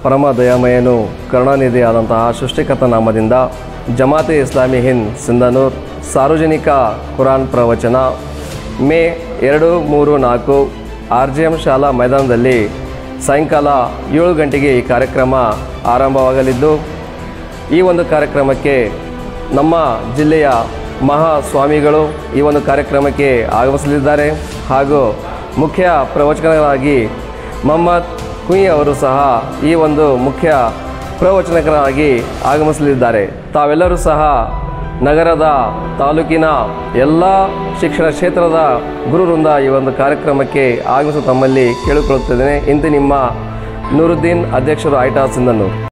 ಪರಮ ದಯಾಮಯನು ಕರುಣಾನಿಧಿಯಾದಂತಹ ಸೃಷ್ಟಿಕರ್ತ ನಾಮದಿಂದ ಜಮಾತೆ ಇಸ್ಲಾಮಿ ಹಿಂದ್ ಸಿಂಧನೂರ್ ಸಾರ್ವಜನಿಕ ಕುರಾನ್ ಪ್ರವಚನ ಮೇ 2, 3, 4 RGM ಶಾಲಾ ಮೈದಾನದಲ್ಲಿ ಸಾಯಂಕಾಲ 7 ಗಂಟೆಗೆ ಈ ಕಾರ್ಯಕ್ರಮ ಆರಂಭವಾಗಲಿದ್ದು, ಈ ಒಂದು ಕಾರ್ಯಕ್ರಮಕ್ಕೆ ನಮ್ಮ ಜಿಲ್ಲೆಯ ಮಹಾಸ್ವಾಮಿಗಳು ಈ ಒಂದು ಕಾರ್ಯಕ್ರಮಕ್ಕೆ ಆಗಮಿಸಲಿದ್ದಾರೆ ಹಾಗೂ ಮುಖ್ಯ ಪ್ರವಚಕರಾಗಿ ಮೊಹಮ್ಮದ್ ಕುಂಯಿ ಅವರು ಸಹ ಈ ಒಂದು ಮುಖ್ಯ ಪ್ರವಚನಕರಾಗಿ ಆಗಮಿಸಲಿದ್ದಾರೆ. ತಾವೆಲ್ಲರೂ ಸಹ ನಗರದ ತಾಲೂಕಿನ ಎಲ್ಲ ಶಿಕ್ಷಣ ಕ್ಷೇತ್ರದ ಗುರುವೃಂದ ಈ ಒಂದು ಕಾರ್ಯಕ್ರಮಕ್ಕೆ ಆಗಮಿಸುವ ತಮ್ಮಲ್ಲಿ ಕೇಳಿಕೊಳ್ಳುತ್ತಿದ್ದೇನೆ. ಇಂದು ನಿಮ್ಮ ನೂರುದ್ದೀನ್, ಅಧ್ಯಕ್ಷರು, ಐಟಾ ಸಿಂಧನೂರು.